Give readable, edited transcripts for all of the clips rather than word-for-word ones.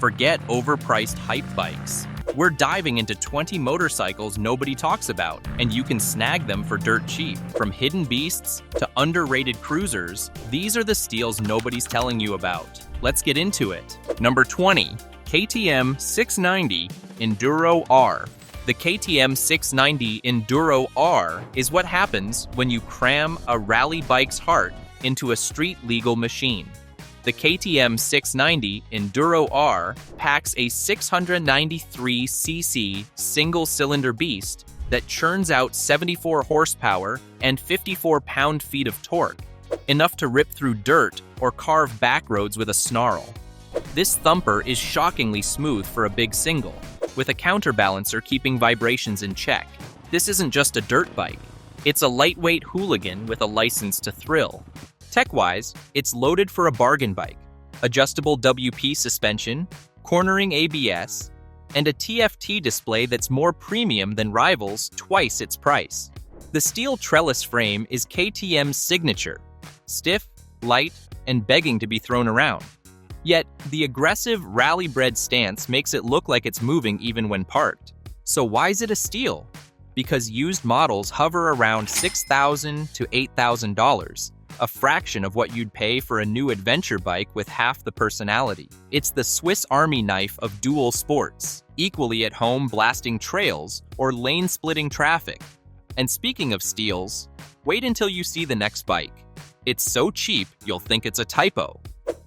Forget overpriced hype bikes. We're diving into 20 motorcycles nobody talks about, and you can snag them for dirt cheap. From hidden beasts to underrated cruisers, these are the steals nobody's telling you about. Let's get into it. Number 20. KTM 690 Enduro R. The KTM 690 Enduro R is what happens when you cram a rally bike's heart into a street-legal machine. The KTM 690 Enduro R packs a 693cc single-cylinder beast that churns out 74 horsepower and 54 pound-feet of torque, enough to rip through dirt or carve back roads with a snarl. This thumper is shockingly smooth for a big single, with a counterbalancer keeping vibrations in check. This isn't just a dirt bike. It's a lightweight hooligan with a license to thrill. Tech-wise, it's loaded for a bargain bike. Adjustable WP suspension, cornering ABS, and a TFT display that's more premium than rivals twice its price. The steel trellis frame is KTM's signature, stiff, light, and begging to be thrown around. Yet, the aggressive, rally-bred stance makes it look like it's moving even when parked. So why is it a steal? Because used models hover around $6,000 to $8,000. A fraction of what you'd pay for a new adventure bike with half the personality. It's the Swiss Army knife of dual sports, equally at home blasting trails or lane-splitting traffic. And speaking of steals, wait until you see the next bike. It's so cheap, you'll think it's a typo.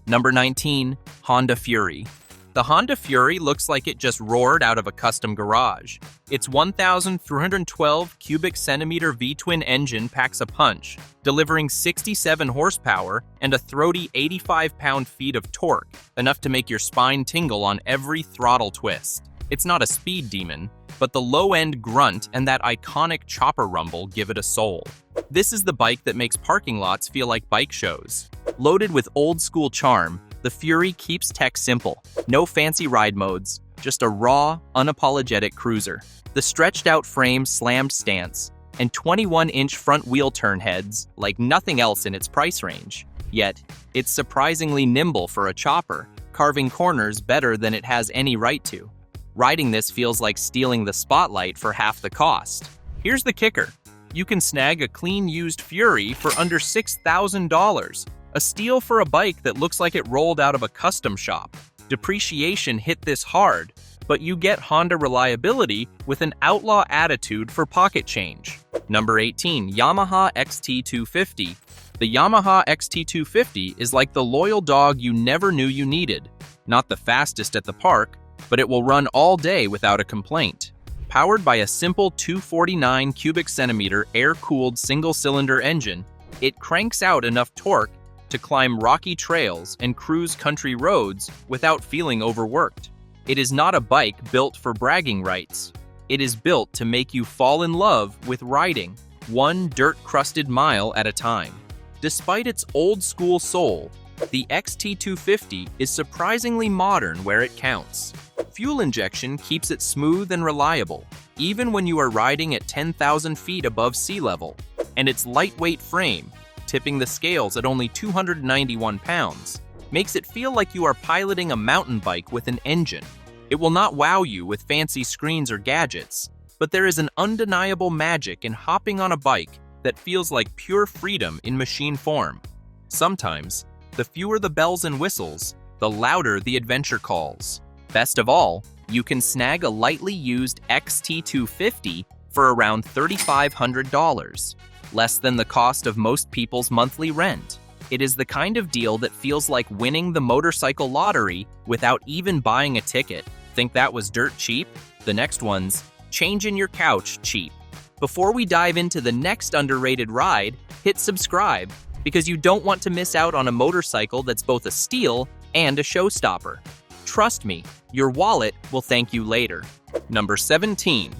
Number 19. Honda Fury. The Honda Fury looks like it just roared out of a custom garage. Its 1,312 cubic centimeter V-twin engine packs a punch, delivering 67 horsepower and a throaty 85 pound-feet of torque, enough to make your spine tingle on every throttle twist. It's not a speed demon, but the low-end grunt and that iconic chopper rumble give it a soul. This is the bike that makes parking lots feel like bike shows. Loaded with old-school charm, the Fury keeps tech simple. No fancy ride modes, just a raw, unapologetic cruiser. The stretched-out frame slammed stance and 21-inch front wheel turn heads like nothing else in its price range. Yet, it's surprisingly nimble for a chopper, carving corners better than it has any right to. Riding this feels like stealing the spotlight for half the cost. Here's the kicker. You can snag a clean used Fury for under $6,000. A steal for a bike that looks like it rolled out of a custom shop. Depreciation hit this hard, but you get Honda reliability with an outlaw attitude for pocket change. Number 18. Yamaha XT250. The Yamaha XT250 is like the loyal dog you never knew you needed. Not the fastest at the park, but it will run all day without a complaint. Powered by a simple 249 cubic centimeter air-cooled single-cylinder engine, it cranks out enough torque to climb rocky trails and cruise country roads without feeling overworked. It is not a bike built for bragging rights. It is built to make you fall in love with riding, one dirt-crusted mile at a time. Despite its old-school soul, the XT250 is surprisingly modern where it counts. Fuel injection keeps it smooth and reliable, even when you are riding at 10,000 feet above sea level. And its lightweight frame, tipping the scales at only 291 pounds, makes it feel like you are piloting a mountain bike with an engine. It will not wow you with fancy screens or gadgets, but there is an undeniable magic in hopping on a bike that feels like pure freedom in machine form. Sometimes, the fewer the bells and whistles, the louder the adventure calls. Best of all, you can snag a lightly used XT250 for around $3,500. Less than the cost of most people's monthly rent. It is the kind of deal that feels like winning the motorcycle lottery without even buying a ticket. Think that was dirt cheap? The next one's changing your couch cheap. Before we dive into the next underrated ride, hit subscribe because you don't want to miss out on a motorcycle that's both a steal and a showstopper. Trust me, your wallet will thank you later. Number 17.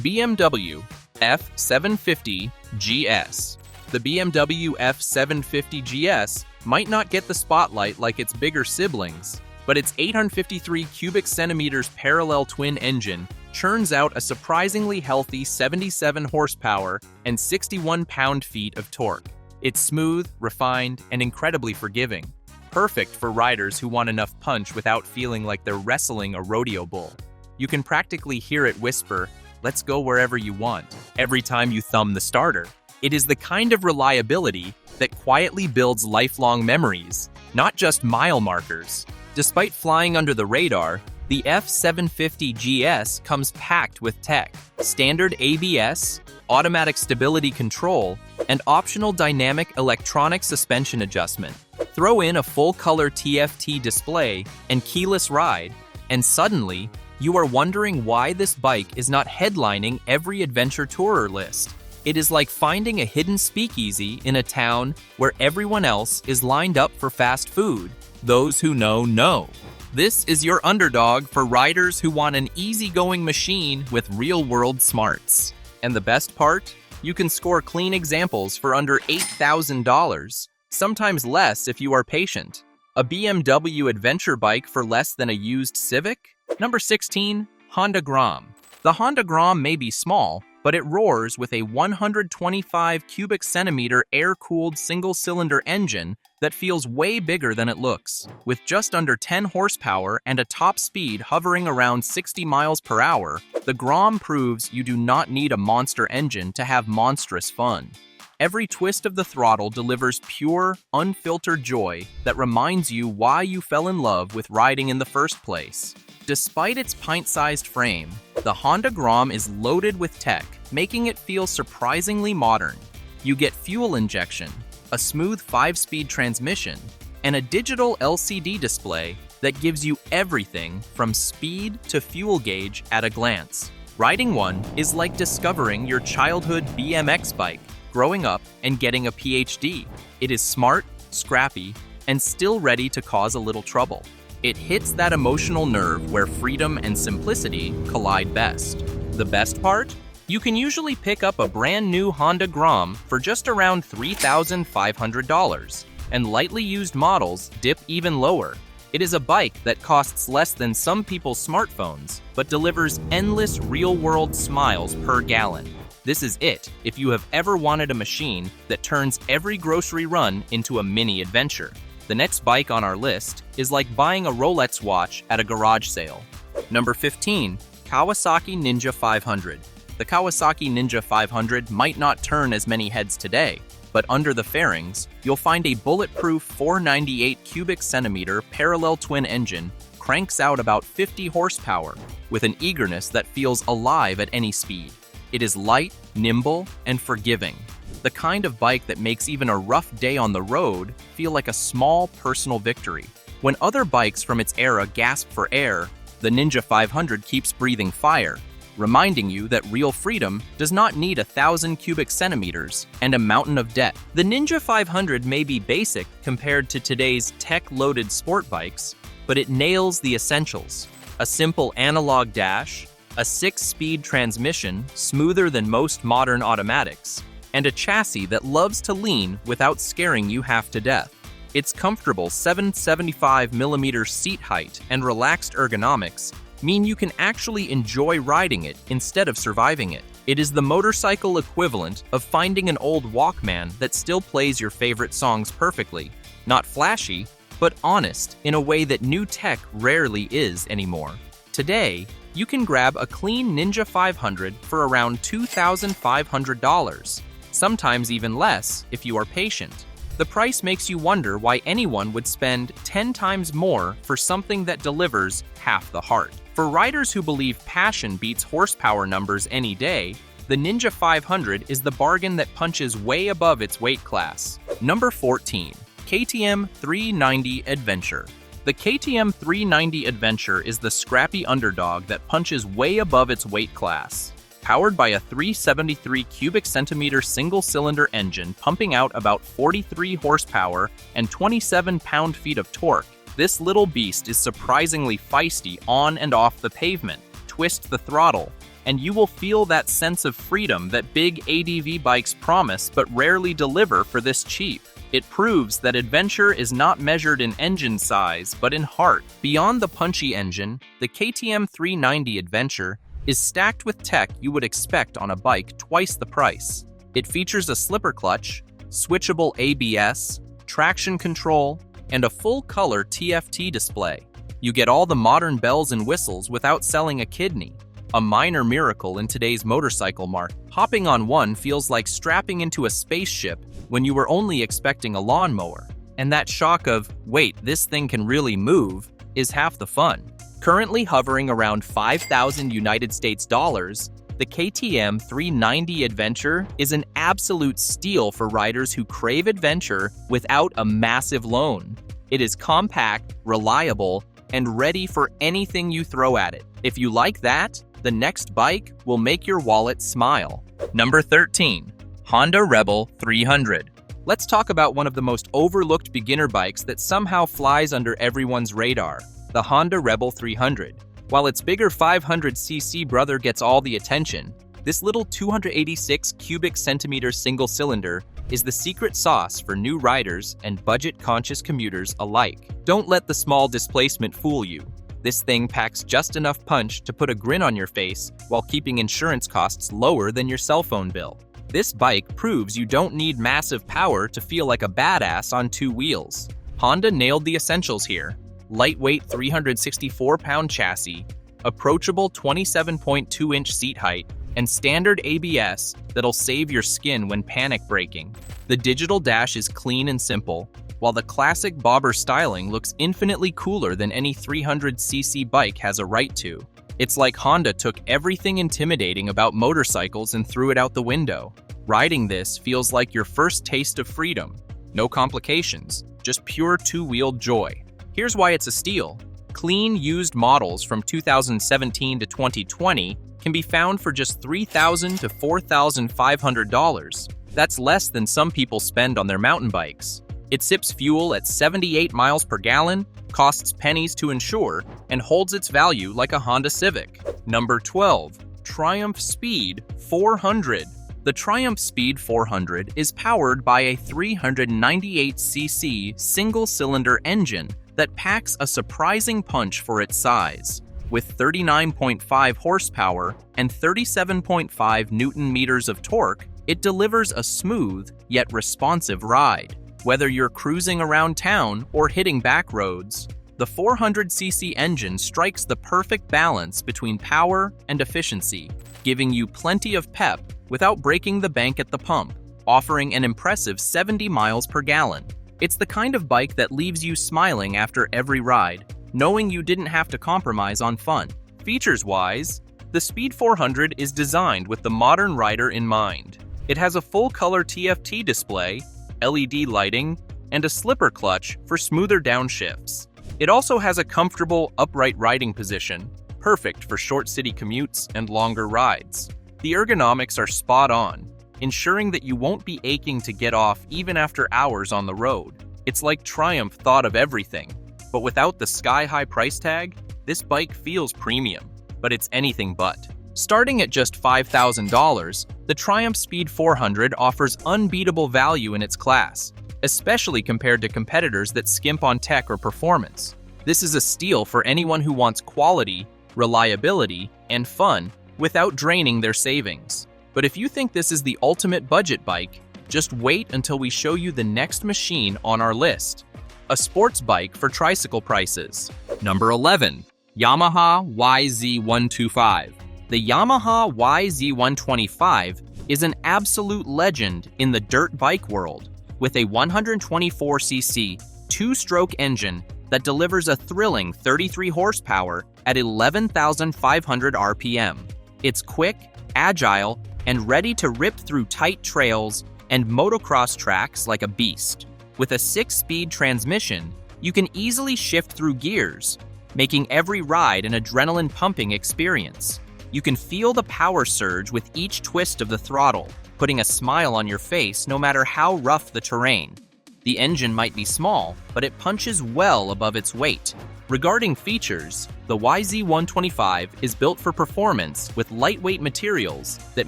BMW F750 GS. The BMW F750 GS might not get the spotlight like its bigger siblings, but its 853 cubic centimeters parallel twin engine churns out a surprisingly healthy 77 horsepower and 61 pound-feet of torque. It's smooth, refined, and incredibly forgiving. perfect for riders who want enough punch without feeling like they're wrestling a rodeo bull. You can practically hear it whisper, "Let's go wherever you want," every time you thumb the starter. It is the kind of reliability that quietly builds lifelong memories, not just mile markers. Despite flying under the radar, the F750 GS comes packed with tech: standard ABS, automatic stability control, and optional dynamic electronic suspension adjustment. Throw in a full-color TFT display and keyless ride, and suddenly, you are wondering why this bike is not headlining every adventure tourer list. It is like finding a hidden speakeasy in a town where everyone else is lined up for fast food. Those who know. This is your underdog for riders who want an easygoing machine with real-world smarts. And the best part? You can score clean examples for under $8,000, sometimes less if you are patient. A BMW adventure bike for less than a used Civic? Number 16, Honda Grom. The Honda Grom may be small, but it roars with a 125 cubic centimeter air-cooled single-cylinder engine that feels way bigger than it looks. With just under 10 horsepower and a top speed hovering around 60 miles per hour, the Grom proves you do not need a monster engine to have monstrous fun. Every twist of the throttle delivers pure, unfiltered joy that reminds you why you fell in love with riding in the first place. Despite its pint-sized frame, the Honda Grom is loaded with tech, making it feel surprisingly modern. You get fuel injection, a smooth 5-speed transmission, and a digital LCD display that gives you everything from speed to fuel gauge at a glance. Riding one is like discovering your childhood BMX bike, growing up and getting a PhD. It is smart, scrappy, and still ready to cause a little trouble. It hits that emotional nerve where freedom and simplicity collide best. The best part? You can usually pick up a brand new Honda Grom for just around $3,500, and lightly used models dip even lower. It is a bike that costs less than some people's smartphones, but delivers endless real-world smiles per gallon. This is it if you have ever wanted a machine that turns every grocery run into a mini adventure. The next bike on our list is like buying a Rolex watch at a garage sale. Number 15, Kawasaki Ninja 500. The Kawasaki Ninja 500 might not turn as many heads today, but under the fairings, you'll find a bulletproof 498 cubic centimeter parallel twin engine cranks out about 50 horsepower with an eagerness that feels alive at any speed. It is light, nimble, and forgiving. The kind of bike that makes even a rough day on the road feel like a small personal victory. When other bikes from its era gasp for air, the Ninja 500 keeps breathing fire, reminding you that real freedom does not need 1,000 cubic centimeters and a mountain of debt. The Ninja 500 may be basic compared to today's tech-loaded sport bikes, but it nails the essentials. A simple analog dash, a 6-speed transmission smoother than most modern automatics, and a chassis that loves to lean without scaring you half to death. Its comfortable 775mm seat height and relaxed ergonomics mean you can actually enjoy riding it instead of surviving it. It is the motorcycle equivalent of finding an old Walkman that still plays your favorite songs perfectly. Not flashy, but honest in a way that new tech rarely is anymore. Today, you can grab a clean Ninja 500 for around $2,500. Sometimes even less if you are patient. The price makes you wonder why anyone would spend 10 times more for something that delivers half the heart. For riders who believe passion beats horsepower numbers any day, the Ninja 500 is the bargain that punches way above its weight class. Number 14, KTM 390 Adventure. The KTM 390 Adventure is the scrappy underdog that punches way above its weight class. Powered by a 373 cubic centimeter single-cylinder engine pumping out about 43 horsepower and 27 pound-feet of torque, this little beast is surprisingly feisty on and off the pavement. Twist the throttle, and you will feel that sense of freedom that big ADV bikes promise but rarely deliver for this cheap. It proves that adventure is not measured in engine size, but in heart. Beyond the punchy engine, the KTM 390 Adventure is stacked with tech you would expect on a bike twice the price. It features a slipper clutch, switchable ABS, traction control, and a full-color TFT display. You get all the modern bells and whistles without selling a kidney. A minor miracle in today's motorcycle market. Hopping on one feels like strapping into a spaceship when you were only expecting a lawnmower. And that shock of, wait, this thing can really move, is half the fun. Currently hovering around 5,000 United States dollars, the KTM 390 Adventure is an absolute steal for riders who crave adventure without a massive loan. It is compact, reliable, and ready for anything you throw at it. If you like that, the next bike will make your wallet smile. Number 13. Honda Rebel 300. Let's talk about one of the most overlooked beginner bikes that somehow flies under everyone's radar, the Honda Rebel 300. While its bigger 500cc brother gets all the attention, this little 286 cubic centimeter single cylinder is the secret sauce for new riders and budget-conscious commuters alike. Don't let the small displacement fool you. This thing packs just enough punch to put a grin on your face while keeping insurance costs lower than your cell phone bill. This bike proves you don't need massive power to feel like a badass on two wheels. Honda nailed the essentials here. Lightweight 364-pound chassis, approachable 27.2-inch seat height, and standard ABS that'll save your skin when panic braking. The digital dash is clean and simple, while the classic bobber styling looks infinitely cooler than any 300cc bike has a right to. It's like Honda took everything intimidating about motorcycles and threw it out the window. Riding this feels like your first taste of freedom. No complications, just pure two-wheeled joy. Here's why it's a steal. Clean, used models from 2017 to 2020 can be found for just $3,000 to $4,500. That's less than some people spend on their mountain bikes. It sips fuel at 78 miles per gallon, costs pennies to insure, and holds its value like a Honda Civic. Number 12. Triumph Speed 400. The Triumph Speed 400 is powered by a 398cc single-cylinder engine that packs a surprising punch for its size. With 39.5 horsepower and 37.5 Newton-meters of torque, it delivers a smooth yet responsive ride. Whether you're cruising around town or hitting back roads, the 400cc engine strikes the perfect balance between power and efficiency, giving you plenty of pep without breaking the bank at the pump, offering an impressive 70 miles per gallon. It's the kind of bike that leaves you smiling after every ride, knowing you didn't have to compromise on fun. Features-wise, the Speed 400 is designed with the modern rider in mind. It has a full-color TFT display, LED lighting, and a slipper clutch for smoother downshifts. It also has a comfortable, upright riding position, perfect for short city commutes and longer rides. The ergonomics are spot on, ensuring that you won't be aching to get off even after hours on the road. It's like Triumph thought of everything, but without the sky-high price tag, this bike feels premium, but it's anything but. Starting at just $5,000, the Triumph Speed 400 offers unbeatable value in its class, especially compared to competitors that skimp on tech or performance. This is a steal for anyone who wants quality, reliability, and fun without draining their savings. But if you think this is the ultimate budget bike, just wait until we show you the next machine on our list. A sports bike for tricycle prices. Number 11. Yamaha YZ125. The Yamaha YZ125 is an absolute legend in the dirt bike world, with a 124cc two-stroke engine that delivers a thrilling 33 horsepower at 11,500 RPM. It's quick, agile, and ready to rip through tight trails and motocross tracks like a beast. With a 6-speed transmission, you can easily shift through gears, making every ride an adrenaline-pumping experience. You can feel the power surge with each twist of the throttle, putting a smile on your face no matter how rough the terrain. The engine might be small, but it punches well above its weight. Regarding features, the YZ125 is built for performance with lightweight materials that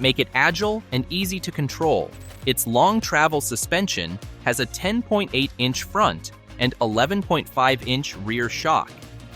make it agile and easy to control. Its long travel suspension has a 10.8-inch front and 11.5-inch rear shock,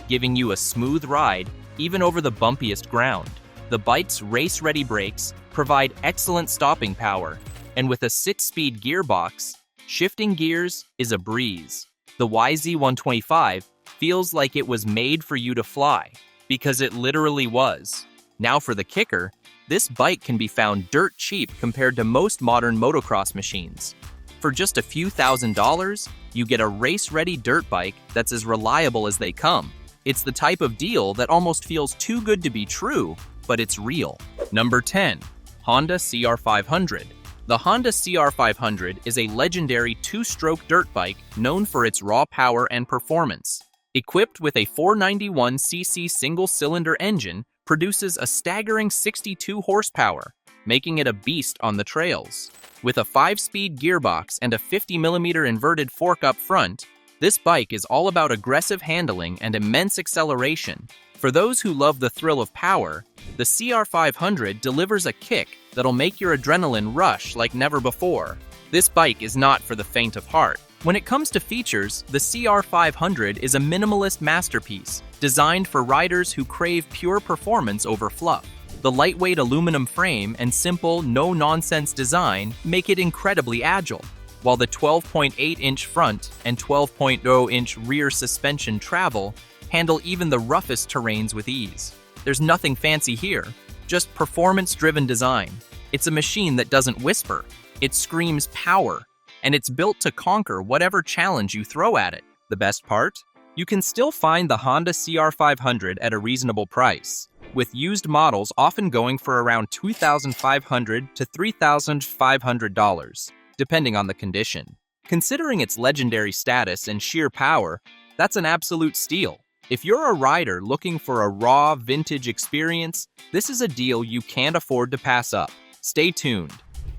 giving you a smooth ride even over the bumpiest ground. The bike's race-ready brakes provide excellent stopping power, and with a 6-speed gearbox, shifting gears is a breeze. The YZ125 feels like it was made for you to fly, because it literally was. Now for the kicker, this bike can be found dirt cheap compared to most modern motocross machines. For just a few $1,000s, you get a race-ready dirt bike that's as reliable as they come. It's the type of deal that almost feels too good to be true, but it's real. Number 10. Honda CR500. The Honda CR500 is a legendary two-stroke dirt bike known for its raw power and performance. Equipped with a 491cc single-cylinder engine, produces a staggering 62 horsepower, making it a beast on the trails. With a 5-speed gearbox and a 50mm inverted fork up front, this bike is all about aggressive handling and immense acceleration. For those who love the thrill of power, the CR500 delivers a kick that'll make your adrenaline rush like never before. This bike is not for the faint of heart. When it comes to features, the CR500 is a minimalist masterpiece, designed for riders who crave pure performance over fluff. The lightweight aluminum frame and simple, no-nonsense design make it incredibly agile, while the 12.8-inch front and 12.0-inch rear suspension travel handle even the roughest terrains with ease. There's nothing fancy here, just performance-driven design. It's a machine that doesn't whisper, it screams power, and it's built to conquer whatever challenge you throw at it. The best part? You can still find the Honda CR500 at a reasonable price, with used models often going for around $2,500 to $3,500, depending on the condition. Considering its legendary status and sheer power, that's an absolute steal. If you're a rider looking for a raw, vintage experience, this is a deal you can't afford to pass up. Stay tuned.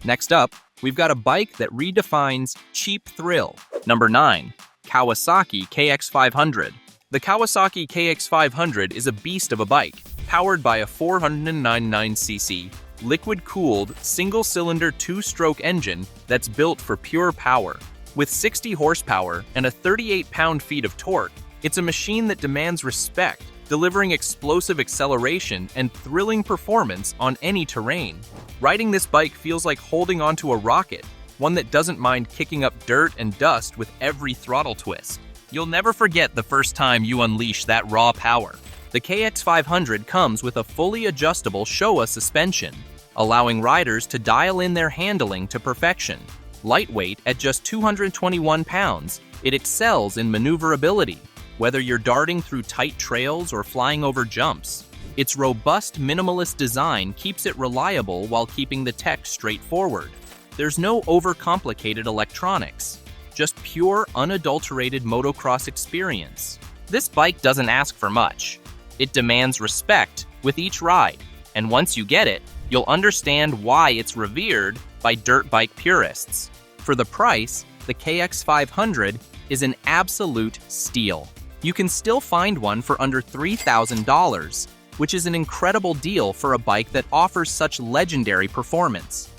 Next up, we've got a bike that redefines cheap thrill. Number 9. Kawasaki KX500. The Kawasaki KX500 is a beast of a bike, powered by a 499cc, liquid-cooled, single-cylinder two-stroke engine that's built for pure power. With 60 horsepower and a 38 pound-feet of torque, it's a machine that demands respect, delivering explosive acceleration and thrilling performance on any terrain. Riding this bike feels like holding onto a rocket, one that doesn't mind kicking up dirt and dust with every throttle twist. You'll never forget the first time you unleash that raw power. The KX500 comes with a fully adjustable Showa suspension, allowing riders to dial in their handling to perfection. Lightweight at just 221 pounds, it excels in maneuverability, whether you're darting through tight trails or flying over jumps. Its robust, minimalist design keeps it reliable while keeping the tech straightforward. There's no overcomplicated electronics, just pure, unadulterated motocross experience. This bike doesn't ask for much. It demands respect with each ride, and once you get it, you'll understand why it's revered by dirt bike purists. For the price, the KX500 is an absolute steal. You can still find one for under $3,000, which is an incredible deal for a bike that offers such legendary performance.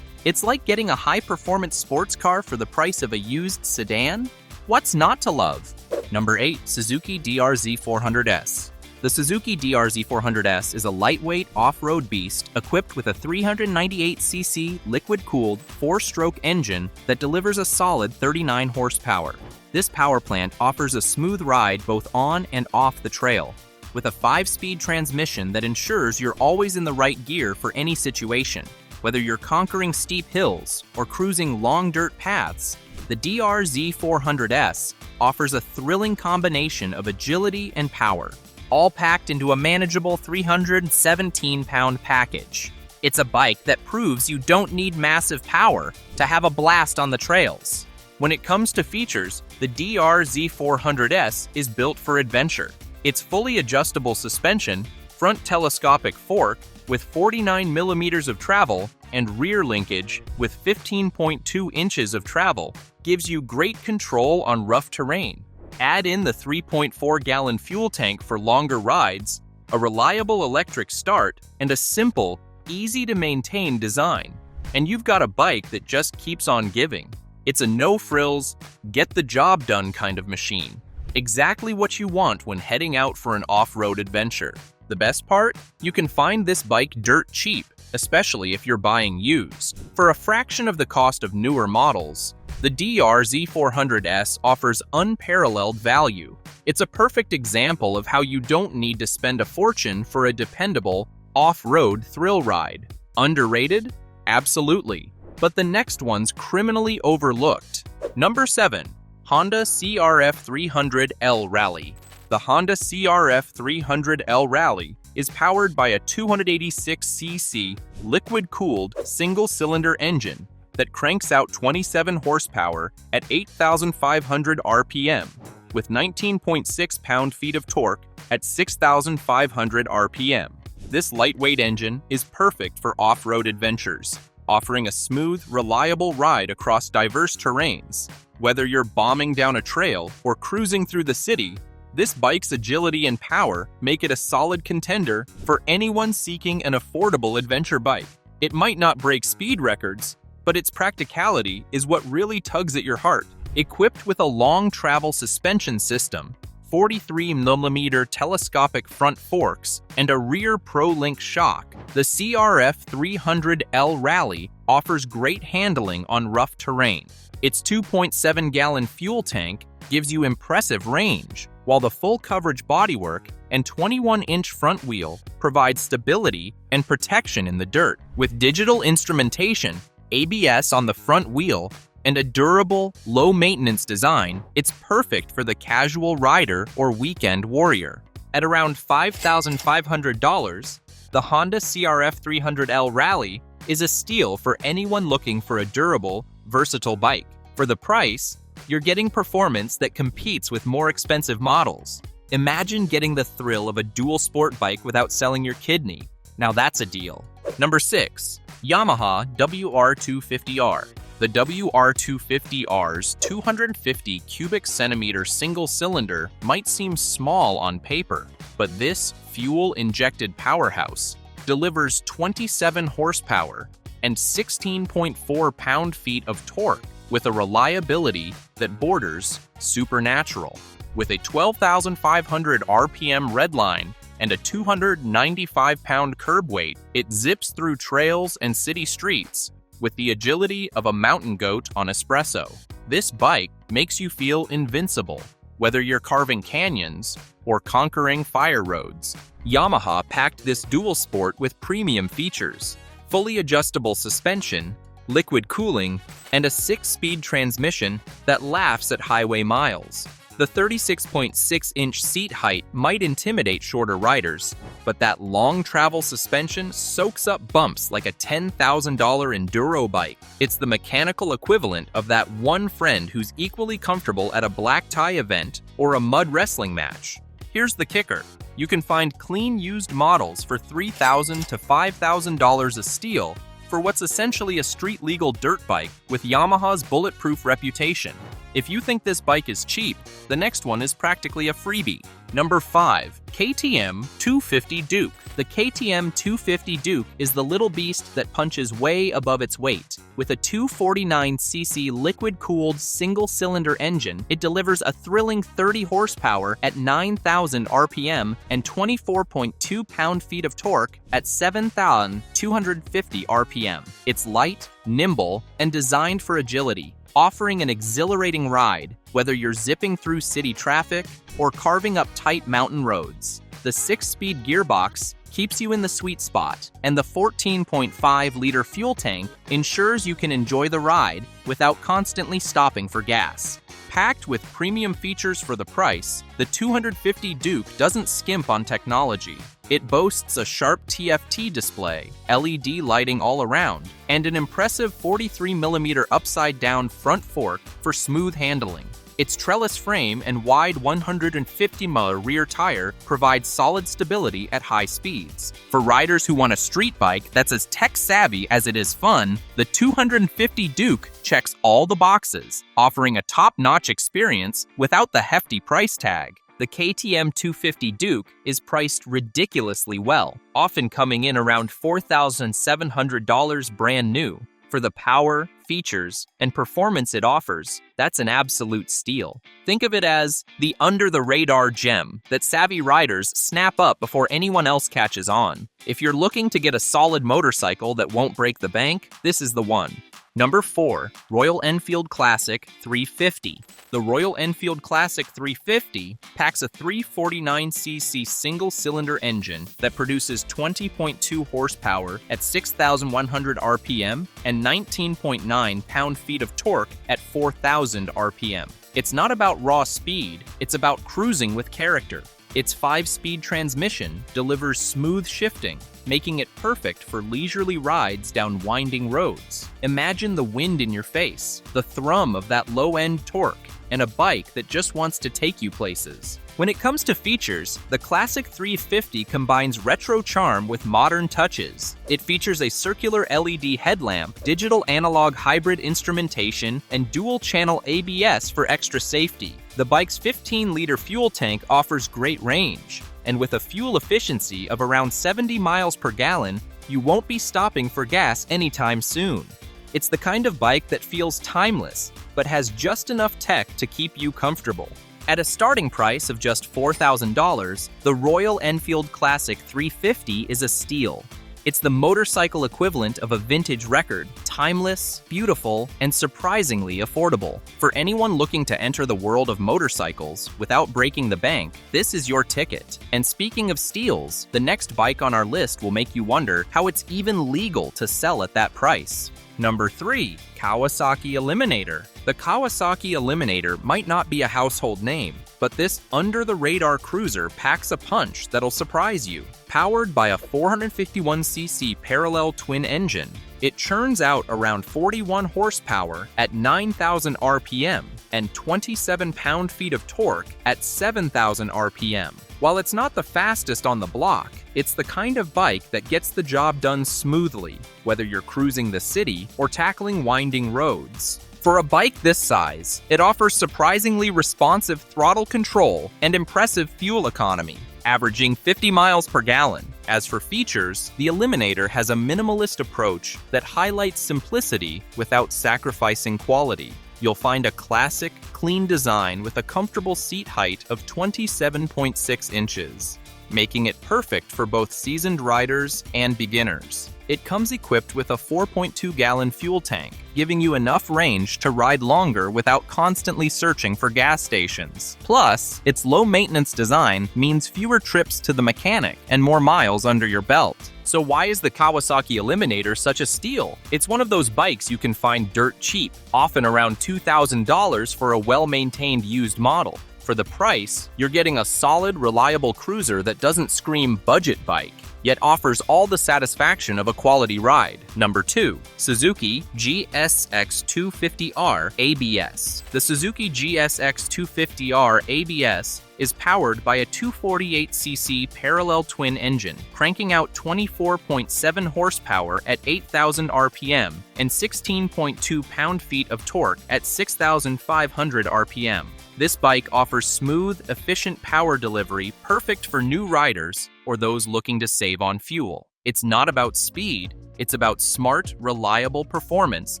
It's like getting a high-performance sports car for the price of a used sedan? What's not to love? Number 8. Suzuki DRZ400S. The Suzuki DRZ400S is a lightweight off-road beast equipped with a 398cc liquid-cooled 4-stroke engine that delivers a solid 39 horsepower. This power plant offers a smooth ride both on and off the trail, with a 5-speed transmission that ensures you're always in the right gear for any situation. Whether you're conquering steep hills or cruising long dirt paths, the DRZ400S offers a thrilling combination of agility and power, all packed into a manageable 317-pound package. It's a bike that proves you don't need massive power to have a blast on the trails. When it comes to features, the DRZ400S is built for adventure. Its fully adjustable suspension, front telescopic fork with 49 millimeters of travel, and rear linkage with 15.2 inches of travel gives you great control on rough terrain. Add in the 3.4-gallon fuel tank for longer rides, a reliable electric start, and a simple, easy-to-maintain design, and you've got a bike that just keeps on giving. It's a no-frills, get-the-job-done kind of machine. Exactly what you want when heading out for an off-road adventure. The best part? You can find this bike dirt cheap, especially if you're buying used. For a fraction of the cost of newer models, The DRZ400S offers unparalleled value. It's a perfect example of how you don't need to spend a fortune for a dependable, off-road thrill ride. Underrated? Absolutely. But the next one's criminally overlooked. Number 7. Honda CRF300L Rally. The Honda CRF300L Rally is powered by a 286cc liquid-cooled single-cylinder engine that cranks out 27 horsepower at 8,500 RPM with 19.6 pound-feet of torque at 6,500 RPM. This lightweight engine is perfect for off-road adventures, offering a smooth, reliable ride across diverse terrains. Whether you're bombing down a trail or cruising through the city, this bike's agility and power make it a solid contender for anyone seeking an affordable adventure bike. It might not break speed records, but its practicality is what really tugs at your heart. Equipped with a long travel suspension system, 43mm telescopic front forks, and a rear Pro-Link shock, the CRF300L Rally offers great handling on rough terrain. Its 2.7-gallon fuel tank gives you impressive range, while the full-coverage bodywork and 21-inch front wheel provide stability and protection in the dirt. With digital instrumentation, ABS on the front wheel, and a durable, low-maintenance design, it's perfect for the casual rider or weekend warrior. At around $5,500, the Honda CRF300L Rally is a steal for anyone looking for a durable, versatile bike. For the price, you're getting performance that competes with more expensive models. Imagine getting the thrill of a dual sport bike without selling your kidney. Now that's a deal. Number 6. Yamaha WR250R. The WR250R's 250 cubic centimeter single cylinder might seem small on paper, but this fuel-injected powerhouse delivers 27 horsepower and 16.4 pound-feet of torque with a reliability that borders supernatural. With a 12,500 RPM redline and a 295-pound curb weight, it zips through trails and city streets with the agility of a mountain goat on espresso. This bike makes you feel invincible, whether you're carving canyons or conquering fire roads. Yamaha packed this dual sport with premium features: fully adjustable suspension, liquid cooling, and a 6-speed transmission that laughs at highway miles. The 36.6-inch seat height might intimidate shorter riders, but that long travel suspension soaks up bumps like a $10,000 Enduro bike. It's the mechanical equivalent of that one friend who's equally comfortable at a black tie event or a mud wrestling match. Here's the kicker. You can find clean used models for $3,000 to $5,000 a steal for what's essentially a street-legal dirt bike with Yamaha's bulletproof reputation. If you think this bike is cheap, the next one is practically a freebie. Number 5. KTM 250 Duke. The KTM 250 Duke is the little beast that punches way above its weight. With a 249cc liquid-cooled single-cylinder engine, it delivers a thrilling 30 horsepower at 9,000 RPM and 24.2 pound-feet of torque at 7,250 RPM. It's light, nimble, and designed for agility, offering an exhilarating ride, whether you're zipping through city traffic or carving up tight mountain roads. The 6-speed gearbox keeps you in the sweet spot, and the 14.5-liter fuel tank ensures you can enjoy the ride without constantly stopping for gas. Packed with premium features for the price, the 250 Duke doesn't skimp on technology. It boasts a sharp TFT display, LED lighting all around, and an impressive 43mm upside-down front fork for smooth handling. Its trellis frame and wide 150mm rear tire provide solid stability at high speeds. For riders who want a street bike that's as tech-savvy as it is fun, the 250 Duke checks all the boxes, offering a top-notch experience without the hefty price tag. The KTM 250 Duke is priced ridiculously well, often coming in around $4,700 brand new. For the power, features, and performance it offers, that's an absolute steal. Think of it as the under-the-radar gem that savvy riders snap up before anyone else catches on. If you're looking to get a solid motorcycle that won't break the bank, this is the one. Number 4. Royal Enfield Classic 350. The Royal Enfield Classic 350 packs a 349cc single-cylinder engine that produces 20.2 horsepower at 6,100 RPM and 19.9 pound-feet of torque at 4,000 RPM. It's not about raw speed, it's about cruising with character. Its 5-speed transmission delivers smooth shifting, making it perfect for leisurely rides down winding roads. Imagine the wind in your face, the thrum of that low-end torque, and a bike that just wants to take you places. When it comes to features, the Classic 350 combines retro charm with modern touches. It features a circular LED headlamp, digital analog hybrid instrumentation, and dual-channel ABS for extra safety. The bike's 15-liter fuel tank offers great range, and with a fuel efficiency of around 70 miles per gallon, you won't be stopping for gas anytime soon. It's the kind of bike that feels timeless, but has just enough tech to keep you comfortable. At a starting price of just $4,000, the Royal Enfield Classic 350 is a steal. It's the motorcycle equivalent of a vintage record, timeless, beautiful, and surprisingly affordable. For anyone looking to enter the world of motorcycles without breaking the bank, this is your ticket. And speaking of steals, the next bike on our list will make you wonder how it's even legal to sell at that price. Number 3. Kawasaki Eliminator. The Kawasaki Eliminator might not be a household name, but this under-the-radar cruiser packs a punch that'll surprise you. Powered by a 451cc parallel twin engine, it churns out around 41 horsepower at 9,000 RPM and 27 pound-feet of torque at 7,000 RPM. While it's not the fastest on the block, it's the kind of bike that gets the job done smoothly, whether you're cruising the city or tackling winding roads. For a bike this size, it offers surprisingly responsive throttle control and impressive fuel economy, averaging 50 miles per gallon. As for features, the Eliminator has a minimalist approach that highlights simplicity without sacrificing quality. You'll find a classic, clean design with a comfortable seat height of 27.6 inches, making it perfect for both seasoned riders and beginners. It comes equipped with a 4.2-gallon fuel tank, giving you enough range to ride longer without constantly searching for gas stations. Plus, its low-maintenance design means fewer trips to the mechanic and more miles under your belt. So why is the Kawasaki Eliminator such a steal? It's one of those bikes you can find dirt cheap, often around $2,000 for a well-maintained used model. For the price, you're getting a solid, reliable cruiser that doesn't scream budget bike, yet offers all the satisfaction of a quality ride. Number 2. Suzuki GSX250R ABS. The Suzuki GSX250R ABS is powered by a 248cc parallel twin engine, cranking out 24.7 horsepower at 8,000 RPM and 16.2 pound-feet of torque at 6,500 RPM. This bike offers smooth, efficient power delivery perfect for new riders or those looking to save on fuel. It's not about speed, it's about smart, reliable performance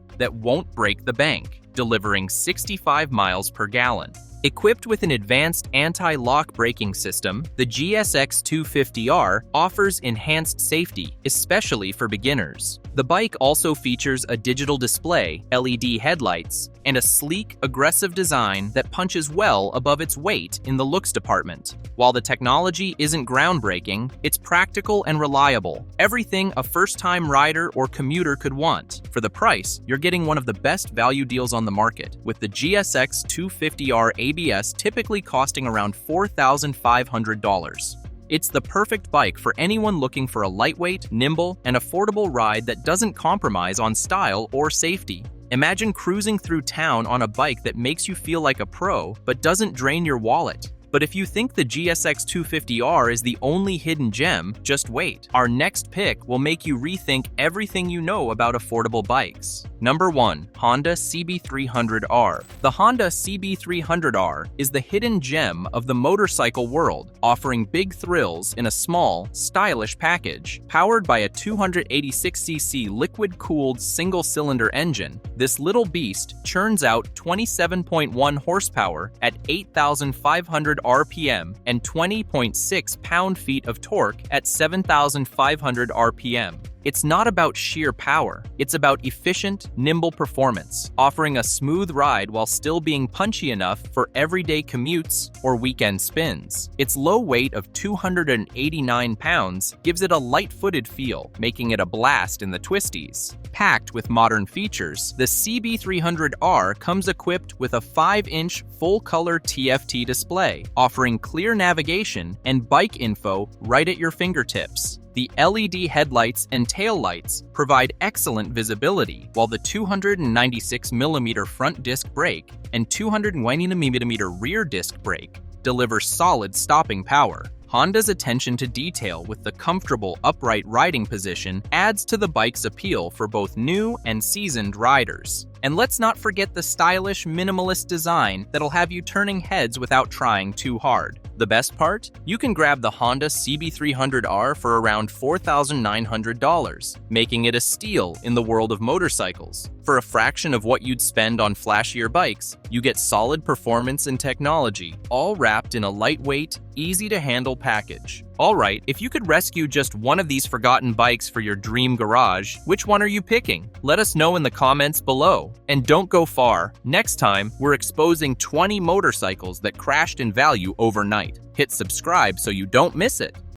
that won't break the bank, delivering 65 miles per gallon. Equipped with an advanced anti-lock braking system, the GSX250R offers enhanced safety, especially for beginners. The bike also features a digital display, LED headlights, and a sleek, aggressive design that punches well above its weight in the looks department. While the technology isn't groundbreaking, it's practical and reliable. Everything a first-time rider or commuter could want. For the price, you're getting one of the best value deals on the market, with the GSX250R ABS typically costing around $4,500. It's the perfect bike for anyone looking for a lightweight, nimble, and affordable ride that doesn't compromise on style or safety. Imagine cruising through town on a bike that makes you feel like a pro, but doesn't drain your wallet. But if you think the GSX250R is the only hidden gem, just wait. Our next pick will make you rethink everything you know about affordable bikes. Number 1. Honda CB300R. The Honda CB300R is the hidden gem of the motorcycle world, offering big thrills in a small, stylish package. Powered by a 286cc liquid-cooled single-cylinder engine, this little beast churns out 27.1 horsepower at 8,500 RPM and 20.6 pound-feet of torque at 7,500 RPM. It's not about sheer power, it's about efficient, nimble performance, offering a smooth ride while still being punchy enough for everyday commutes or weekend spins. Its low weight of 289 pounds gives it a light-footed feel, making it a blast in the twisties. Packed with modern features, the CB300R comes equipped with a 5-inch full-color TFT display, offering clear navigation and bike info right at your fingertips. The LED headlights and taillights provide excellent visibility, while the 296mm front disc brake and 220mm rear disc brake deliver solid stopping power. Honda's attention to detail with the comfortable upright riding position adds to the bike's appeal for both new and seasoned riders. And let's not forget the stylish, minimalist design that'll have you turning heads without trying too hard. The best part? You can grab the Honda CB300R for around $4,900, making it a steal in the world of motorcycles. For a fraction of what you'd spend on flashier bikes, you get solid performance and technology, all wrapped in a lightweight, easy-to-handle package. Alright, if you could rescue just one of these forgotten bikes for your dream garage, which one are you picking? Let us know in the comments below. And don't go far. Next time, we're exposing 20 motorcycles that crashed in value overnight. Hit subscribe so you don't miss it.